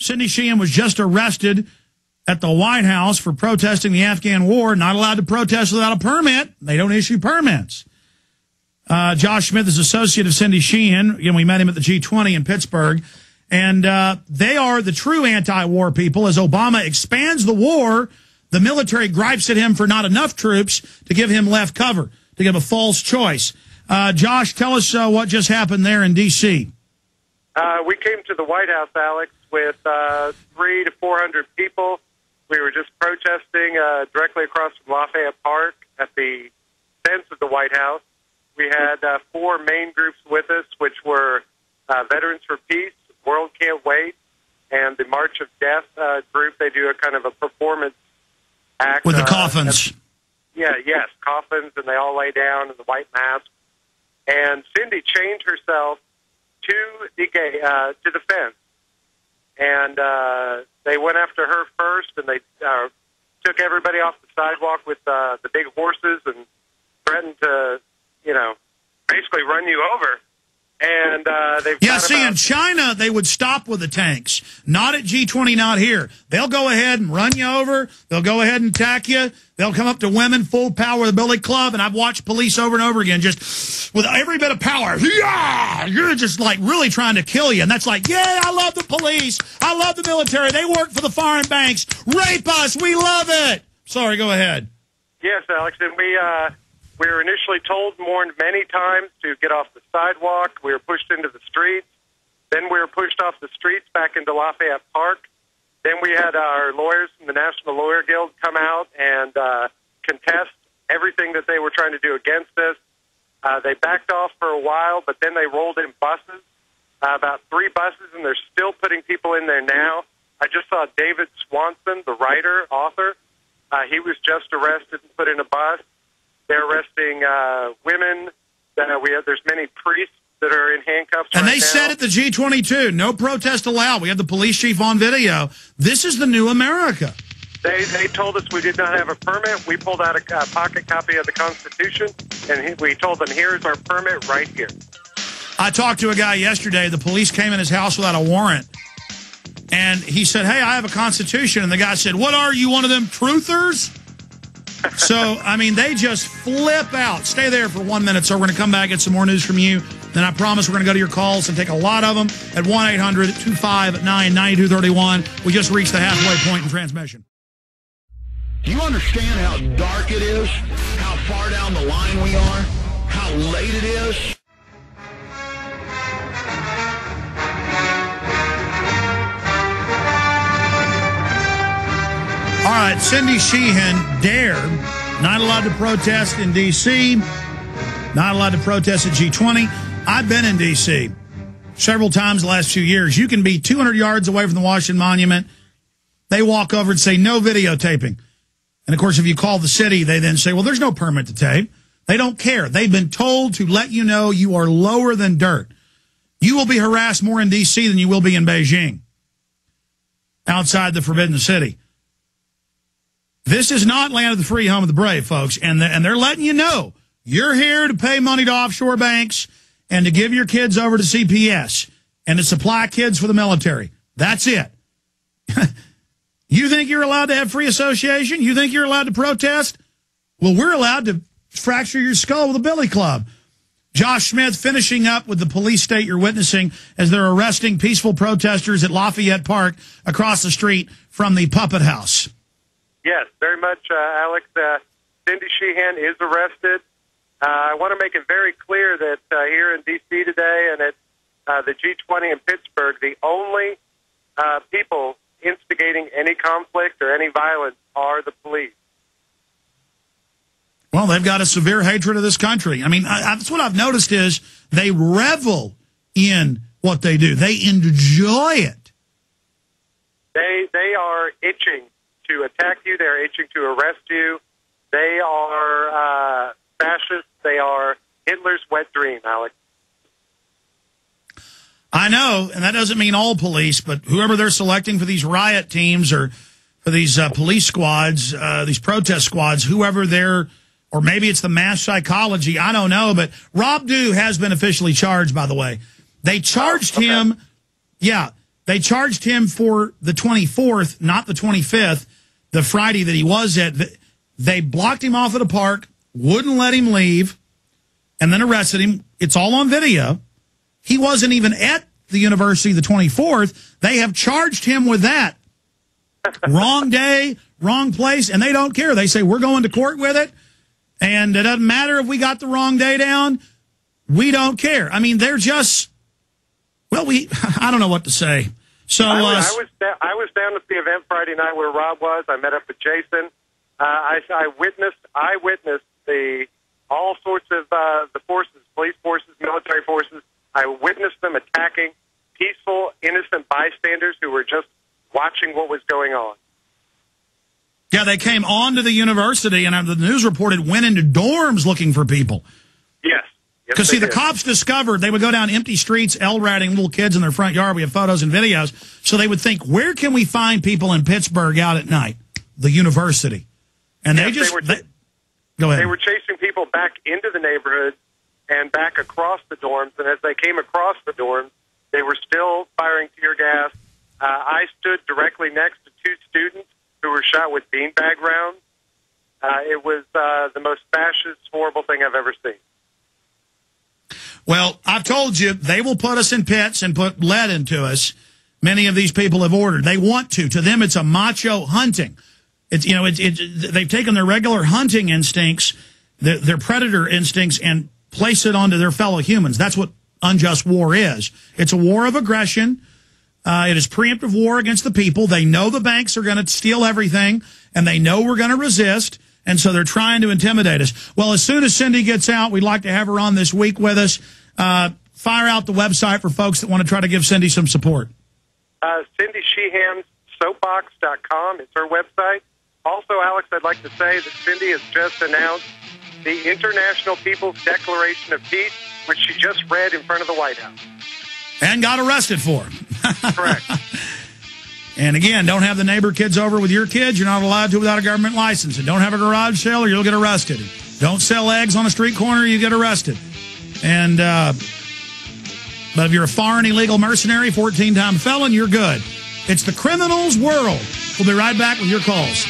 Cindy Sheehan was just arrested at the White House for protesting the Afghan war. Not allowed to protest without a permit. They don't issue permits. Josh Smith is associate of Cindy Sheehan. Again, we met him at the G20 in Pittsburgh. And they are the true anti-war people. As Obama expands the war, the military gripes at him for not enough troops to give him left cover, to give a false choice. Josh, tell us what just happened there in D.C. We came to the White House, Alex, with 300 to 400 people. We were just protesting directly across from Lafayette Park at the fence of the White House. We had 4 main groups with us, which were Veterans for Peace, World Can't Wait, and the March of Death group. They do a kind of a performance act. With the coffins. Yes, coffins, and they all lay down in the white mask. And Cindy chained herself to the fence. And they went after her first, and they took everybody off the sidewalk with the big horses and threatened to, basically run you over. And in China, they would stop with the tanks. Not at G20, not here. They'll go ahead and run you over. They'll go ahead and attack you. They'll come up to women, full power with a billy club, and I've watched police over and over again just with every bit of power. Yeah! You're just like really trying to kill you. And that's like, yeah, I love the police. I love the military. They work for the foreign banks. Rape us. We love it. Sorry, go ahead. Yes, Alex, and we were initially told, warned many times to get off the sidewalk. We were pushed into the streets. Then we were pushed off the streets back into Lafayette Park. Then we had our lawyers from the National Lawyer Guild come out and contest everything that they were trying to do against us. They backed off for a while, but then they rolled in buses, about 3 buses, and they're still putting people in there now. I just saw David Swanson, the writer, author. He was just arrested and put in a bus. They're arresting women. There's many priests that are in handcuffs. And right they now. said at the G22, no protest allowed. We have the police chief on video. This is the new America. They told us we did not have a permit. We pulled out a pocket copy of the Constitution, and we told them, here's our permit right here. I talked to a guy yesterday. The police came in his house without a warrant. And he said, hey, I have a Constitution. And the guy said, what are you, one of them truthers? So, they just flip out. Stay there for 1 minute, so we're going to come back and get some more news from you. Then I promise we're going to go to your calls and take a lot of them at 1-800-259-9231. We just reached the halfway point in transmission. Do you understand how dark it is? How far down the line we are? How late it is? All right, Cindy Sheehan dared, not allowed to protest in D.C., not allowed to protest at G20. I've been in D.C. several times the last few years. You can be 200 yards away from the Washington Monument. They walk over and say, no videotaping. And, of course, if you call the city, they then say, well, there's no permit to tape. They don't care. They've been told to let you know you are lower than dirt. You will be harassed more in D.C. than you will be in Beijing, outside the Forbidden City. This is not land of the free, home of the brave, folks. And they're letting you know you're here to pay money to offshore banks and to give your kids over to CPS and to supply kids for the military. That's it. You think you're allowed to have free association? You think you're allowed to protest? Well, we're allowed to fracture your skull with a billy club. Josh Smith finishing up with the police state you're witnessing as they're arresting peaceful protesters at Lafayette Park across the street from the Puppet House. Yes, very much, Alex. Cindy Sheehan is arrested. I want to make it very clear that here in D.C. today and at the G20 in Pittsburgh, the only people instigating any conflict or any violence are the police. Well, they've got a severe hatred of this country. That's what I've noticed is they revel in what they do. They enjoy it. They are itching to attack you. They're itching to arrest you. They are fascists. They are Hitler's wet dream, Alex. I know, and that doesn't mean all police, but whoever they're selecting for these riot teams or for these police squads, these protest squads, whoever they're, or maybe it's the mass psychology, I don't know, but Rob Dew has been officially charged, by the way. They charged him, They charged him for the 24th, not the 25th, the Friday that he was at. They blocked him off at a park, wouldn't let him leave, and then arrested him. It's all on video. He wasn't even at the university the 24th. They have charged him with that. Wrong day, wrong place, and they don't care. They say, we're going to court with it, and it doesn't matter if we got the wrong day down. We don't care. I mean, they're just, well, I don't know what to say. So I was down at the event Friday night where Rob was. I met up with Jason. I witnessed all sorts of the forces, police forces, military forces. I witnessed them attacking peaceful, innocent bystanders who were just watching what was going on. Yeah, they came on to the university, and the news reported went into dorms looking for people. Yes. Because, see, the cops discovered they would go down empty streets, L-ratting little kids in their front yard. We have photos and videos. So they would think, where can we find people in Pittsburgh out at night? The university. And yes, go ahead. They were chasing people back into the neighborhood and back across the dorms. And as they came across the dorms, they were still firing tear gas. I stood directly next to two students who were shot with beanbag rounds. It was the most fascist, horrible thing I've ever seen. Well, I've told you, they will put us in pits and put lead into us. Many of these people have ordered. They want to. To them, it's a macho hunting. It's, you know, they've taken their regular hunting instincts, their predator instincts, and place it onto their fellow humans. That's what unjust war is. It's a war of aggression. It is preemptive war against the people. They know the banks are going to steal everything, and they know we're going to resist. And so they're trying to intimidate us. Well, as soon as Cindy gets out, we'd like to have her on this week with us. Fire out the website for folks that want to try to give Cindy some support. Cindy Sheehan, soapbox.com. It's her website. Also, Alex, I'd like to say that Cindy has just announced the International People's Declaration of Peace, which she just read in front of the White House. And got arrested for. Correct. And again, don't have the neighbor kids over with your kids. You're not allowed to without a government license. And don't have a garage sale or you'll get arrested. Don't sell eggs on a street corner, you get arrested. And but if you're a foreign illegal mercenary, 14-time felon, you're good. It's the criminal's world. We'll be right back with your calls.